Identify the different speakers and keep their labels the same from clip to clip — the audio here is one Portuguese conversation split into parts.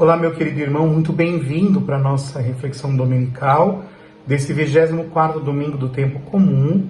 Speaker 1: Olá, meu querido irmão, muito bem-vindo para a nossa reflexão dominical desse 24º domingo do tempo comum.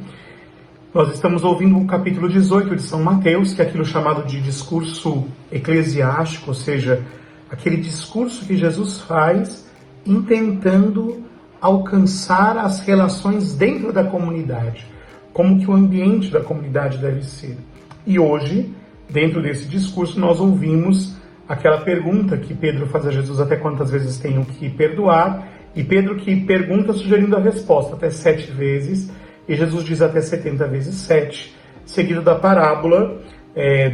Speaker 1: Nós estamos ouvindo o capítulo 18 de São Mateus, que é aquilo chamado de discurso eclesiástico, ou seja, aquele discurso que Jesus faz intentando alcançar as relações dentro da comunidade, como que o ambiente da comunidade deve ser. E hoje, dentro desse discurso, nós ouvimos aquela pergunta que Pedro faz a Jesus: até quantas vezes tenho que perdoar? E Pedro que pergunta sugerindo a resposta, até 7 vezes, e Jesus diz até 70 vezes 7, seguido da parábola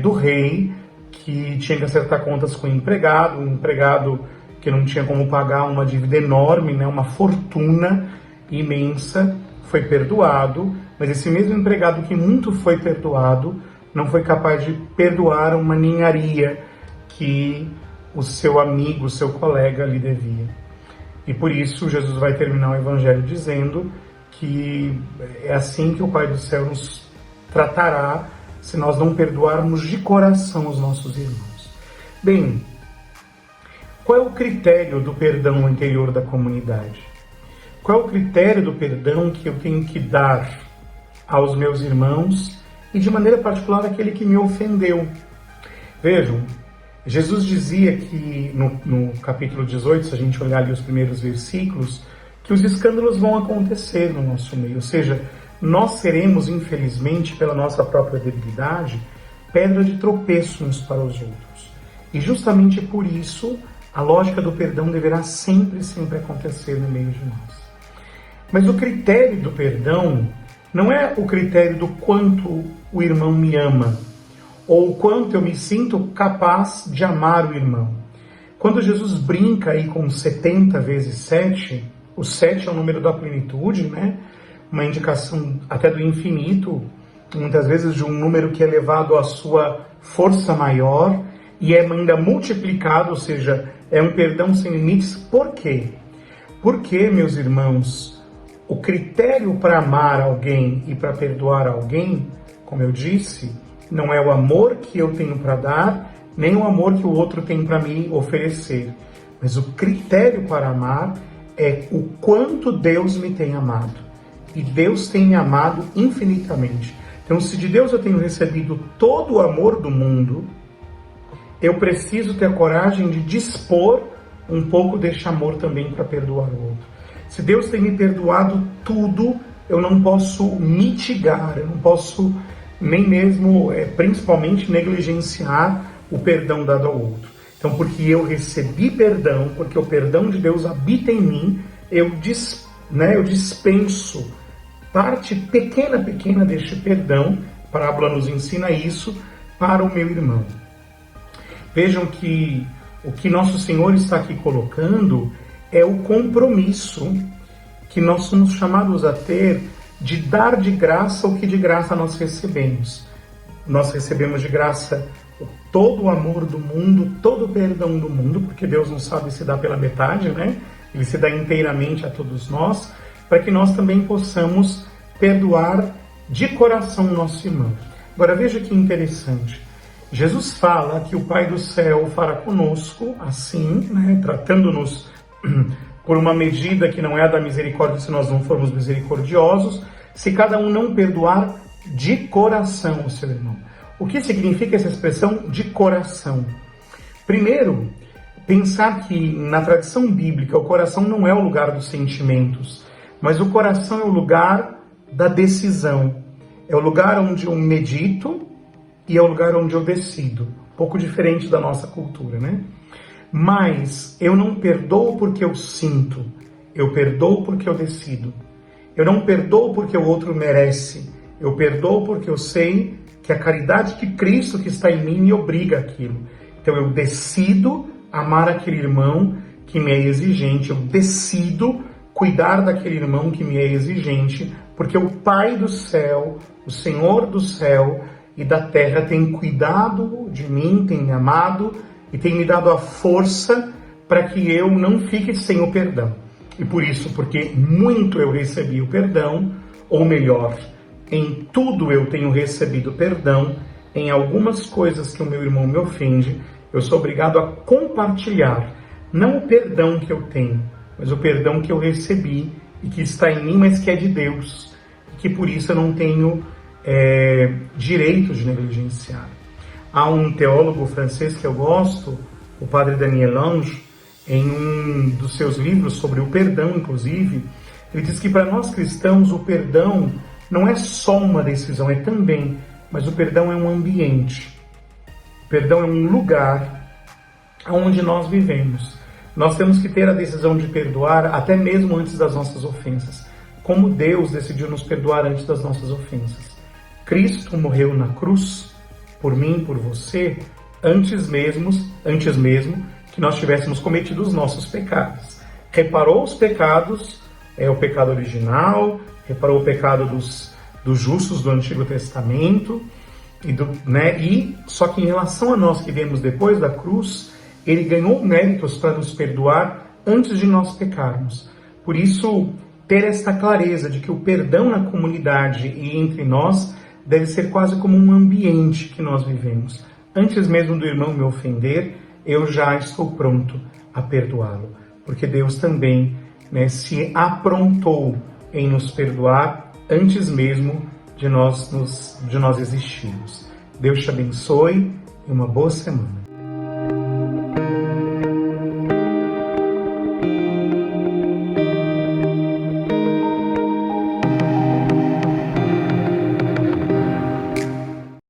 Speaker 1: do rei que tinha que acertar contas com o empregado, um empregado que não tinha como pagar uma dívida enorme, uma fortuna imensa, foi perdoado, mas esse mesmo empregado que muito foi perdoado não foi capaz de perdoar uma ninharia que o seu amigo, o seu colega lhe devia. E por isso Jesus vai terminar o Evangelho dizendo que é assim que o Pai do Céu nos tratará se nós não perdoarmos de coração os nossos irmãos. Bem, qual é o critério do perdão no interior da comunidade? Qual é o critério do perdão que eu tenho que dar aos meus irmãos e de maneira particular àquele que me ofendeu? Vejam, Jesus dizia que no capítulo 18, se a gente olhar ali os primeiros versículos, que os escândalos vão acontecer no nosso meio, ou seja, nós seremos, infelizmente, pela nossa própria debilidade, pedra de tropeço uns para os outros. E justamente por isso, a lógica do perdão deverá sempre acontecer no meio de nós. Mas o critério do perdão não é o critério do quanto o irmão me ama, ou o quanto eu me sinto capaz de amar o irmão. Quando Jesus brinca aí com 70 vezes 7, o 7 é o número da plenitude, uma indicação até do infinito, muitas vezes de um número que é levado à sua força maior e é ainda multiplicado, ou seja, é um perdão sem limites. Por quê? Porque, meus irmãos, o critério para amar alguém e para perdoar alguém, como eu disse, não é o amor que eu tenho para dar, nem o amor que o outro tem para me oferecer. Mas o critério para amar é o quanto Deus me tem amado. E Deus tem me amado infinitamente. Então, se de Deus eu tenho recebido todo o amor do mundo, eu preciso ter a coragem de dispor um pouco deste amor também para perdoar o outro. Se Deus tem me perdoado tudo, eu não posso mitigar, eu não posso nem mesmo, principalmente, negligenciar o perdão dado ao outro. Então, porque eu recebi perdão, porque o perdão de Deus habita em mim, eu dispenso parte pequena deste perdão, a parábola nos ensina isso, para o meu irmão. Vejam que o que Nosso Senhor está aqui colocando é o compromisso que nós somos chamados a ter de dar de graça o que de graça nós recebemos. Nós recebemos de graça todo o amor do mundo, todo o perdão do mundo, porque Deus não sabe se dá pela metade, Ele se dá inteiramente a todos nós, para que nós também possamos perdoar de coração o nosso irmão. Agora veja que interessante. Jesus fala que o Pai do Céu fará conosco assim, tratando-nos por uma medida que não é a da misericórdia se nós não formos misericordiosos, se cada um não perdoar de coração o seu irmão. O que significa essa expressão de coração? Primeiro, pensar que na tradição bíblica o coração não é o lugar dos sentimentos, mas o coração é o lugar da decisão. É o lugar onde eu medito e é o lugar onde eu decido. Um pouco diferente da nossa cultura, Mas eu não perdoo porque eu sinto, eu perdoo porque eu decido. Eu não perdoo porque o outro merece, eu perdoo porque eu sei que a caridade de Cristo que está em mim me obriga àquilo. Então eu decido amar aquele irmão que me é exigente, eu decido cuidar daquele irmão que me é exigente, porque o Pai do céu, o Senhor do céu e da terra tem cuidado de mim, tem me amado e tem me dado a força para que eu não fique sem o perdão. E por isso, porque muito eu recebi o perdão, ou melhor, em tudo eu tenho recebido perdão, em algumas coisas que o meu irmão me ofende, eu sou obrigado a compartilhar não o perdão que eu tenho, mas o perdão que eu recebi e que está em mim, mas que é de Deus, e que por isso eu não tenho direito de negligenciar. Há um teólogo francês que eu gosto, o padre Daniel Lange, em um dos seus livros sobre o perdão, inclusive, ele diz que para nós cristãos o perdão não é só uma decisão, é também, mas o perdão é um ambiente. O perdão é um lugar onde nós vivemos. Nós temos que ter a decisão de perdoar até mesmo antes das nossas ofensas, como Deus decidiu nos perdoar antes das nossas ofensas. Cristo morreu na cruz por mim e por você antes mesmo que nós tivéssemos cometido os nossos pecados. Reparou os pecados, o pecado original, reparou o pecado dos justos do Antigo Testamento, só que em relação a nós que viemos depois da cruz, ele ganhou méritos para nos perdoar antes de nós pecarmos. Por isso, ter esta clareza de que o perdão na comunidade e entre nós deve ser quase como um ambiente que nós vivemos. Antes mesmo do irmão me ofender, eu já estou pronto a perdoá-lo, porque Deus também se aprontou em nos perdoar antes mesmo de nós existirmos. Deus te abençoe e uma boa semana.